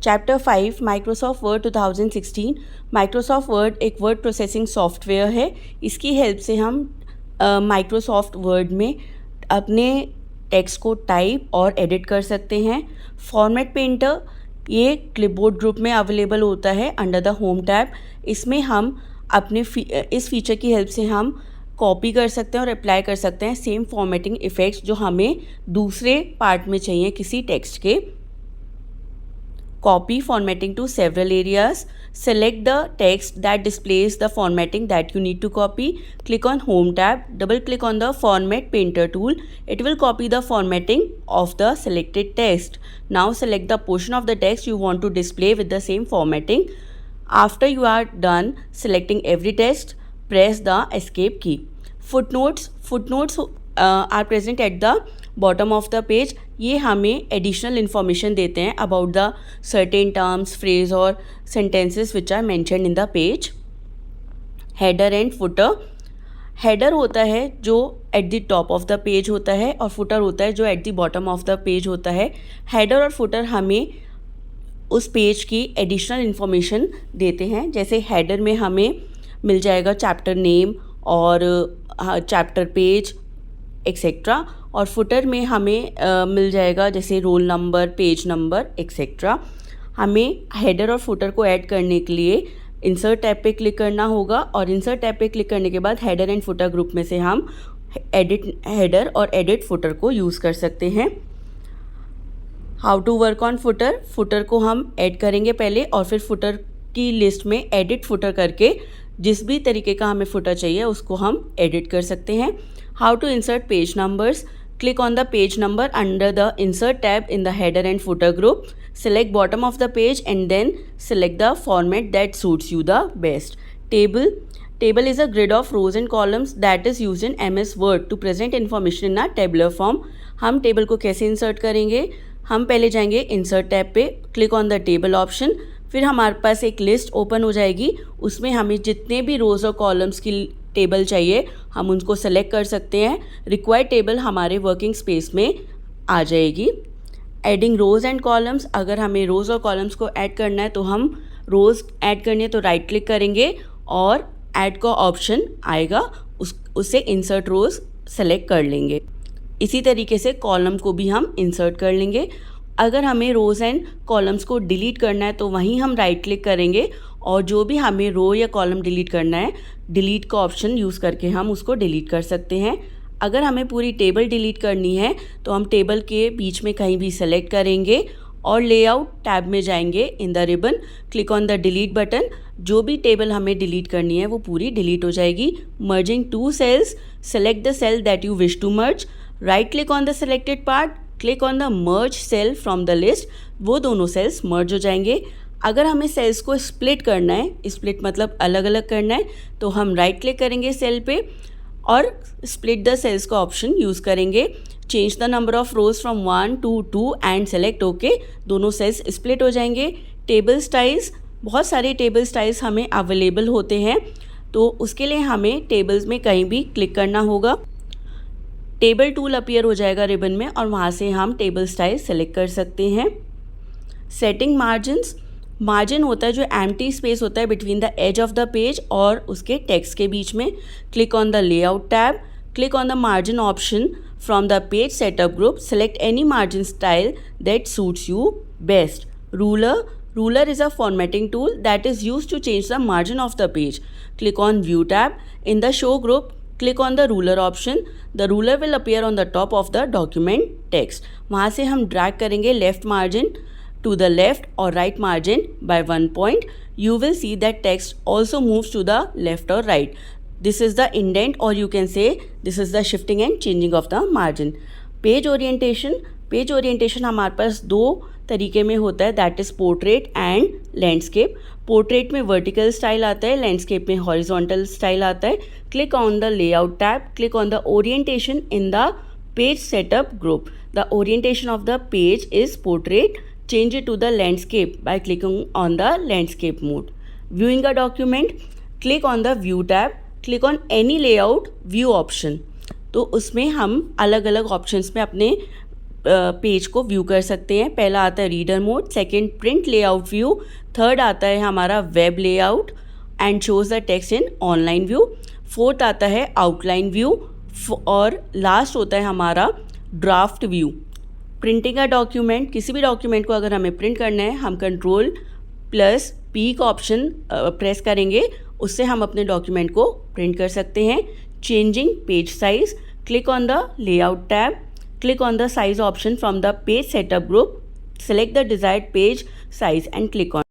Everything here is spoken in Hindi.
Chapter 5 Microsoft word 2016। Microsoft word एक वर्ड प्रोसेसिंग सॉफ्टवेयर है। इसकी हेल्प से हम माइक्रोसॉफ्ट वर्ड में अपने टेक्स्ट को टाइप और एडिट कर सकते हैं। फॉर्मेट पेंटर ये क्लिपबोर्ड ग्रुप में अवेलेबल होता है अंडर द होम टैब। इसमें हम अपने इस फीचर की हेल्प से हम कॉपी कर सकते हैं और अप्लाई कर सकते हैं सेम फॉर्मेटिंग इफ़ेक्ट्स जो हमें दूसरे पार्ट में चाहिए किसी टेक्स्ट के। Copy formatting to several areas. Select the text that displays the formatting that you need to copy. Click on Home tab. Double click on the Format Painter tool. It will copy the formatting of the selected text. Now select the portion of the text you want to display with the same formatting. After you are done selecting every text, press the Escape key. Footnotes are present at the bottom of the page. ये हमें एडिशनल इन्फॉर्मेशन देते हैं about the certain terms, phrase और sentences which are mentioned in the page. Header and footer. Header होता है जो at the top of the page होता है और फुटर होता है जो at the bottom of the page होता है। हेडर और फुटर हमें उस पेज की एडिशनल इन्फॉर्मेशन देते हैं। जैसे हेडर में हमें मिल जाएगा चैप्टर नेम और चैप्टर पेज एक्सेट्रा, और फुटर में हमें मिल जाएगा जैसे roll number, page number etcetera. हमें हेडर और फुटर को ऐड करने के लिए इंसर्ट टैब पे क्लिक करना होगा और इंसर्ट टैब पे क्लिक करने के बाद हेडर एंड फुटर ग्रुप में से हम एडिट हेडर और एडिट फुटर को यूज़ कर सकते हैं। How to work on footer. Footer को हम ऐड करेंगे पहले और फिर फुटर की लिस्ट में एडिट फुटर करके जिस भी तरीके का हमें फुटर चाहिए उसको हम एडिट कर सकते हैं। How to insert page numbers. Click on the page number under the Insert tab in the header and footer group. Select bottom of the page and then select the format that suits you the best. Table. Table is a grid of rows and columns that is used in MS Word to present information in a tabular form. हम टेबल को कैसे इंसर्ट करेंगे? हम पहले जाएंगे इंसर्ट टैब पे, click on the table option, फिर हमारे पास एक लिस्ट ओपन हो जाएगी। उसमें हमें जितने भी रोज़ और कॉलम्स की टेबल चाहिए हम उनको सेलेक्ट कर सकते हैं। रिक्वायर्ड टेबल हमारे वर्किंग स्पेस में आ जाएगी। Adding rows and columns. अगर हमें रोज़ और कॉलम्स को ऐड करना है तो हम रोज़ ऐड करनी है तो राइट क्लिक करेंगे और ऐड का ऑप्शन आएगा, उससे इंसर्ट रोज़ सेलेक्ट कर लेंगे। इसी तरीके से कॉलम को भी हम इंसर्ट कर लेंगे। अगर हमें रोज़ एंड कॉलम्स को डिलीट करना है तो वहीं हम राइट क्लिक करेंगे और जो भी हमें रो या कॉलम डिलीट करना है डिलीट का ऑप्शन यूज़ करके हम उसको डिलीट कर सकते हैं। अगर हमें पूरी टेबल डिलीट करनी है तो हम टेबल के बीच में कहीं भी सेलेक्ट करेंगे और लेआउट टैब में जाएंगे। In the ribbon click on the delete button. जो भी टेबल हमें डिलीट करनी है वो पूरी डिलीट हो जाएगी। Merging two cells. Select the cell that you wish to merge. Right click on the selected part, click on the merge cell from the list. वो दोनों सेल्स मर्ज हो जाएंगे। अगर हमें सेल्स को स्प्लिट करना है, स्प्लिट मतलब अलग अलग करना है, तो हम राइट क्लिक करेंगे सेल पे और स्प्लिट द सेल्स का ऑप्शन यूज़ करेंगे। Change the number of rose from 1 to 2 and select okay. दोनों सेल्स स्प्लिट हो जाएंगे। Table styles. बहुत सारे टेबल स्टाइल्स हमें अवेलेबल होते हैं तो उसके लिए हमें टेबल्स में कहीं भी क्लिक करना होगा। टेबल टूल अपीयर हो जाएगा रिबन में और वहाँ से हम टेबल स्टाइल सेलेक्ट कर सकते हैं। Setting margins. मार्जिन होता है जो एम्प्टी स्पेस होता है between the edge of the page और उसके टेक्स्ट के बीच में। Click on the layout tab, click on the margin option from the page setup group. Select any margin style that suits you best. Ruler. Ruler is a formatting tool that is used to change the margin of the page. Click on View tab. In the Show group, click on the Ruler option. The ruler will appear on the top of the document text. वहाँ से हम drag करेंगे left margin to the left or right margin by 1 point. You will see that text also moves to the left or right. This is the indent, or you can say this is the shifting and changing of the margin. Page orientation. Page orientation हमारे पास दो तरीके में होता है, that is portrait and landscape. Portrait में वर्टिकल स्टाइल आता है, लैंडस्केप में हॉरिजॉन्टल स्टाइल आता है। Click on the layout tab, click on the orientation in the page setup group. The orientation of the page is portrait. Change it to the landscape by clicking on the landscape mode. Viewing a document, click on the view tab, click on any layout view option. तो उसमें हम अलग अलग ऑप्शंस में अपने पेज को व्यू कर सकते हैं। पहला आता है reader mode, second print layout view, third आता है हमारा web layout and shows the text in online view, fourth आता है आउटलाइन व्यू और लास्ट होता है हमारा ड्राफ्ट व्यू। प्रिंटिंग का डॉक्यूमेंट, किसी भी डॉक्यूमेंट को अगर हमें प्रिंट करना है हम Ctrl+P का ऑप्शन प्रेस करेंगे, उससे हम अपने डॉक्यूमेंट को प्रिंट कर सकते हैं। Changing page size, click on the layout tab, click on the size option from the page setup group, select the desired page size and click on